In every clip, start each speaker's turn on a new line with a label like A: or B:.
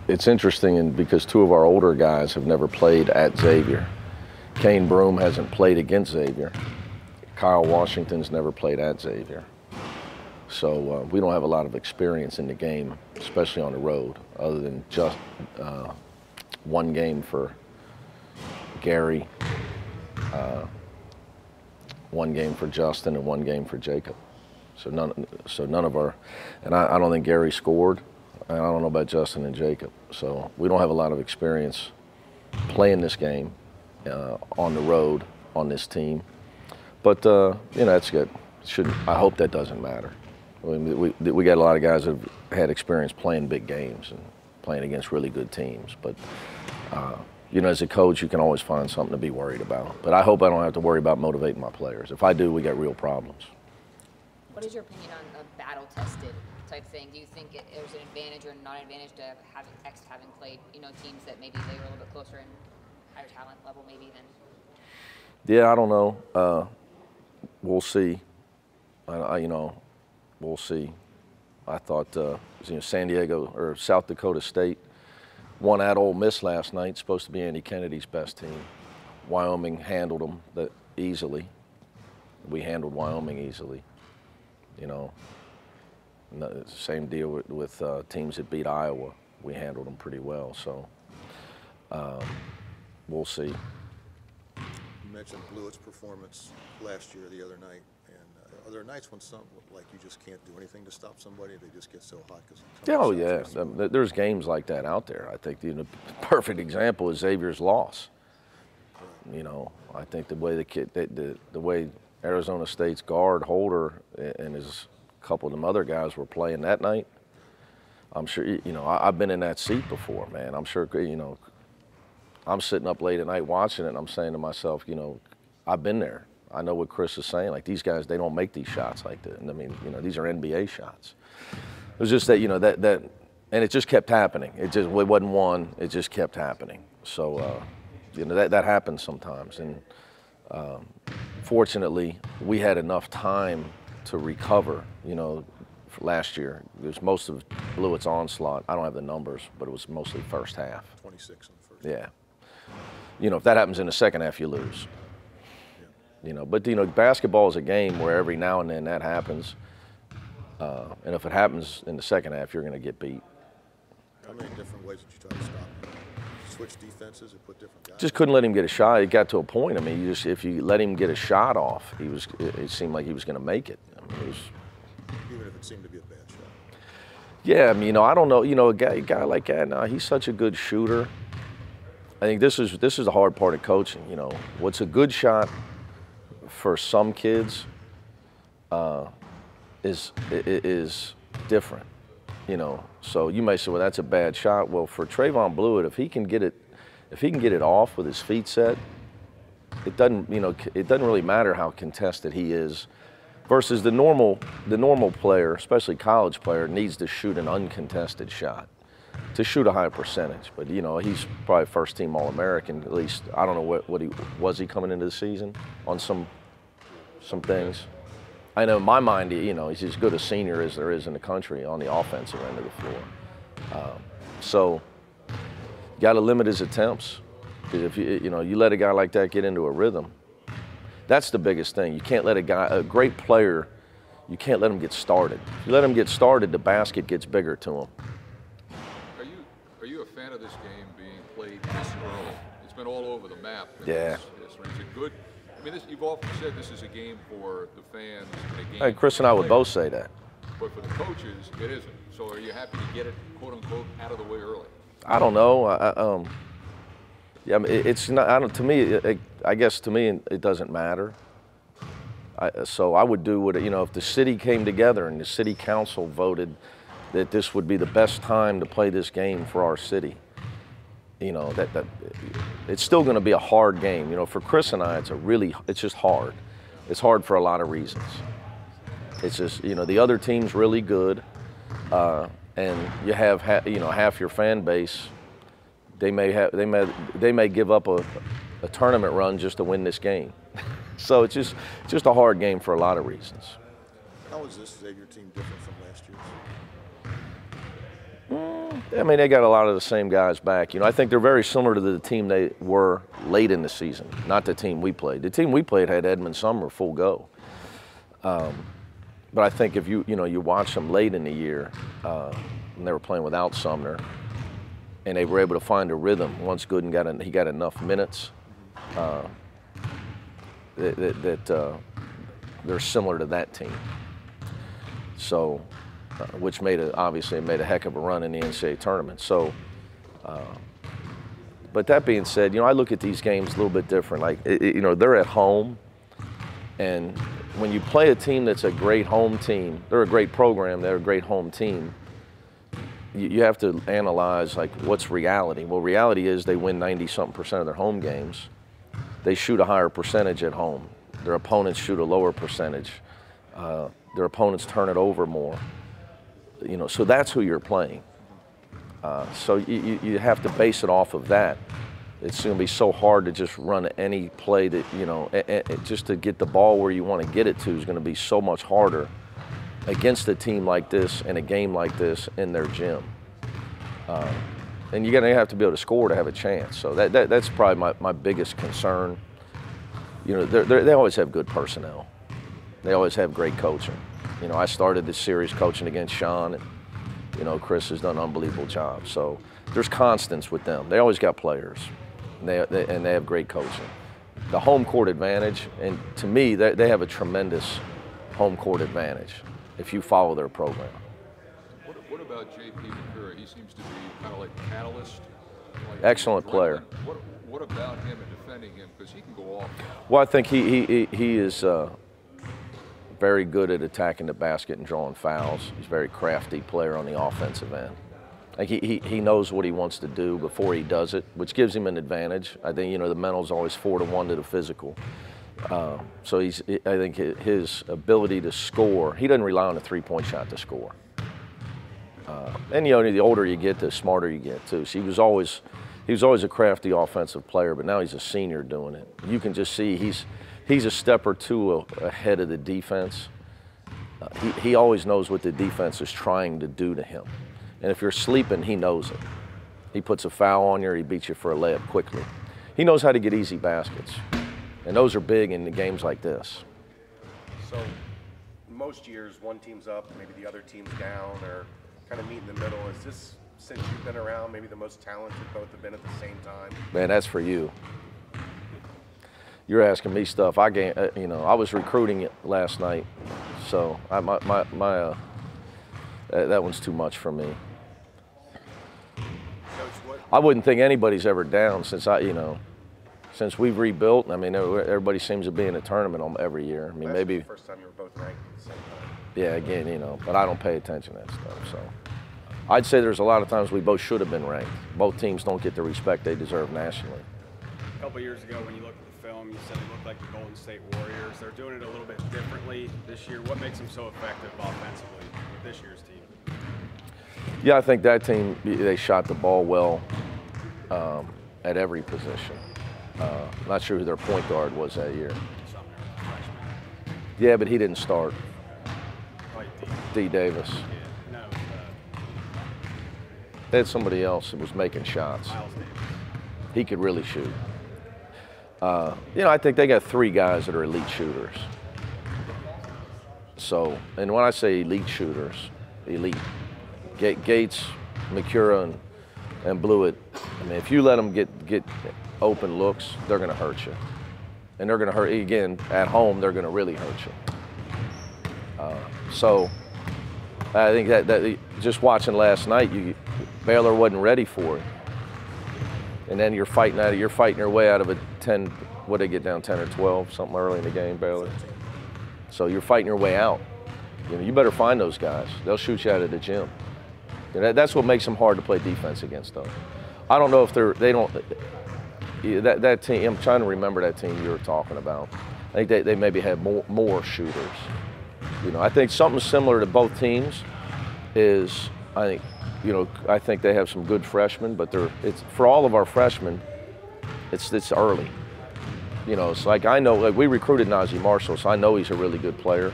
A: It's interesting because two of our older guys have never played at Xavier. Kane Broom hasn't played against Xavier. Kyle Washington's never played at Xavier. So we don't have a lot of experience in the game, especially on the road, other than just one game for Gary, one game for Justin, and one game for Jacob. So none of our, and I don't think Gary scored. I don't know about Justin and Jacob. So we don't have a lot of experience playing this game on the road on this team. But that's good. I hope that doesn't matter. I mean, we got a lot of guys that have had experience playing big games and playing against really good teams. But as a coach, you can always find something to be worried about. But I hope I don't have to worry about motivating my players. If I do, we got real problems.
B: What is your opinion on a battle-tested type thing? Do you think there's an advantage or not advantage to having played, teams that maybe they were a little bit closer in higher talent level maybe than?
A: Yeah, I don't know. We'll see. We'll see. I thought San Diego or South Dakota State won at Ole Miss last night. Supposed to be Andy Kennedy's best team. Wyoming handled them easily. We handled Wyoming easily. Same deal with teams that beat Iowa. We handled them pretty well. So we'll see.
C: You mentioned Blewett's performance last year, the other night. Are there nights when you just can't do anything to stop somebody? They just get so hot because.
A: There's games like that out there. I think the perfect example is Xavier's loss. Right. I think the way the way Arizona State's guard Holder and his couple of them other guys were playing that night. I'm sure I've been in that seat before, man. I'm sure I'm sitting up late at night watching it, and I'm saying to myself, I've been there. I know what Chris is saying. Like, these guys, they don't make these shots like that. And I mean, these are NBA shots. It was just that, and it just kept happening. It wasn't one. It just kept happening. So, that happens sometimes. And fortunately, we had enough time to recover. Last year, it was most of Blewett's onslaught. I don't have the numbers, but it was mostly first half.
C: 26 in the first.
A: Yeah. If that happens in the second half, you lose. But basketball is a game where every now and then that happens, and if it happens in the second half, you're going to get beat.
C: How many different ways did you try to stop him? Switch defenses and put different guys?
A: Just couldn't let him get a shot. It got to a point. I mean, if you let him get a shot off, it seemed like he was going to make it. I mean,
C: even if it seemed to be a bad shot.
A: Yeah, I mean, I don't know. A guy like that, he's such a good shooter. I think this is the hard part of coaching. What's a good shot for some kids is different, So you may say, well, that's a bad shot. Well, for Trayvon Blewett, if he can get it off with his feet set, it doesn't really matter how contested he is. Versus the normal player, especially college player, needs to shoot an uncontested shot to shoot a high percentage. But he's probably first team All-American. At least I don't know what he was coming into the season on some things. I know in my mind, he's as good a senior as there is in the country on the offensive end of the floor. So you got to limit his attempts, because if you let a guy like that get into a rhythm, that's the biggest thing. You can't let a great player, you can't let him get started. If you let him get started, the basket gets bigger to him.
D: Are you a fan of this game being played this early? It's been all over the map.
A: Yeah.
D: Is it good? I mean, you've often said this is a game for the fans.
A: Hey, Chris and I would both say that.
D: But for the coaches, it isn't. So are you happy to get it, quote unquote, out of the way early?
A: I don't know. Yeah, I mean, it's not. To me, I guess to me, it doesn't matter. So I would do what if the city came together and the city council voted that this would be the best time to play this game for our city. That it's still going to be a hard game. For Chris and I, it's just hard. It's hard for a lot of reasons. It's just the other team's really good, and you have half your fan base. They may give up a tournament run just to win this game. So it's just a hard game for a lot of reasons.
C: How is this Xavier team different from last year's?
A: I mean, they got a lot of the same guys back. You know, I think they're very similar to the team they were late in the season, not the team we played. The team we played had Edmund Sumner full go. But I think if you watch them late in the year, and they were playing without Sumner, and they were able to find a rhythm once Gooden he got enough minutes, that they're similar to that team. So, which obviously made a heck of a run in the NCAA tournament. So, but that being said, you know, I look at these games a little bit different. Like, you know, they're at home, and when you play a team that's a great home team, they're a great program, they're a great home team, you have to analyze, like, what's reality? Well, reality is they win 90-something% of their home games. They shoot a higher percentage at home. Their opponents shoot a lower percentage. Their opponents turn it over more. You know, so that's who you're playing. So you have to base it off of that. It's going to be so hard to just run any play that, you know, just to get the ball where you want to get it to is going to be so much harder against a team like this and a game like this in their gym. And you're going to have to be able to score to have a chance. So that's probably my biggest concern. You know, they always have good personnel. They always have great coaching. You know, I started this series coaching against Sean, and, you know, Chris has done an unbelievable job. So there's constants with them. They always got players, and they have great coaching. The home court advantage, and to me, they have a tremendous home court advantage if you follow their program.
D: What about J.P. McCurry? He seems to be kind of like a catalyst. Like
A: Excellent player.
D: What about him and defending him? Because he can go off.
A: Well, I think he is very good at attacking the basket and drawing fouls. He's a very crafty player on the offensive end. Like he knows what he wants to do before he does it, which gives him an advantage. I think, you know, the mental's always 4-1 to the physical. So I think his ability to score, he doesn't rely on a three-point shot to score. And, you know, the older you get, the smarter you get too. So he was always a crafty offensive player, but now he's a senior doing it. You can just see he's a step or two ahead of the defense. He always knows what the defense is trying to do to him. And if you're sleeping, he knows it. He puts a foul on you or he beats you for a layup quickly. He knows how to get easy baskets. And those are big in the games like this.
E: So most years, one team's up, maybe the other team's down, or kind of meet in the middle. Is this, since you've been around, maybe the most talented both have been at the same time?
A: Man, that's for you. You're asking me stuff. You know, I was recruiting it last night, so that one's too much for me.
E: Coach,
A: I wouldn't think anybody's ever down since since we've rebuilt. I mean, everybody seems to be in a tournament every year. I mean, maybe
E: the first time you were both ranked at the same time.
A: Yeah, again, you know, but I don't pay attention to that stuff. So I'd say there's a lot of times we both should have been ranked. Both teams don't get the respect they deserve nationally.
F: A couple years ago, when you looked at the film, you said they looked like the Golden State Warriors. They're doing it a little bit differently this year. What makes them so effective offensively with this year's team?
A: Yeah, I think that team, they shot the ball well at every position. Not sure who their point guard was that year.
F: Sumner, freshman.
A: Yeah, but he didn't start. D. Davis.
F: Yeah, no.
A: They had somebody else that was making shots.
F: Miles Davis.
A: He could really shoot. You know, I think they got three guys that are elite shooters. So, and when I say elite shooters, elite, Gates, McCura, and Blewett, I mean, if you let them get open looks, they're going to hurt you. And they're going to hurt, again, at home, they're going to really hurt you. So I think that just watching last night, Baylor wasn't ready for it. And then you're fighting your way out of a 10, what did they get down, 10 or 12, something early in the game, Baylor. So you're fighting your way out. You know, you better find those guys. They'll shoot you out of the gym. That's what makes them hard to play defense against, though. I don't know if that team, I'm trying to remember that team you were talking about. I think they maybe had more shooters. You know, I think something similar to both teams is, I think they have some good freshmen, but it's for all of our freshmen, it's early. You know, it's like, I know, like, we recruited Najee Marshall, so I know he's a really good player.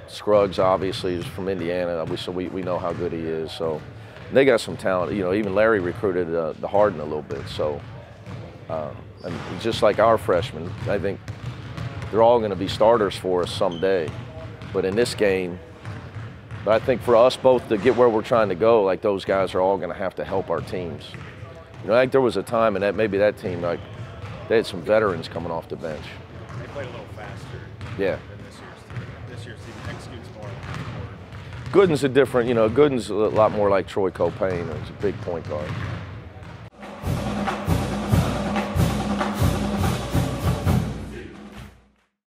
A: Scruggs obviously is from Indiana, so we know how good he is. So they got some talent. You know, even Larry recruited the Harden a little bit. So and just like our freshmen, I think they're all going to be starters for us someday. But in this game, but I think for us both to get where we're trying to go, like those guys are all going to have to help our teams. You know, I think there was a time in that maybe that team, like they had some veterans coming off the bench.
F: They played a little faster.
A: Yeah.
F: Than this year's team. This year's team executes more on the court.
A: Gooden's a different, you know, Gooden's a lot more like Troy Copain, who's a big point guard.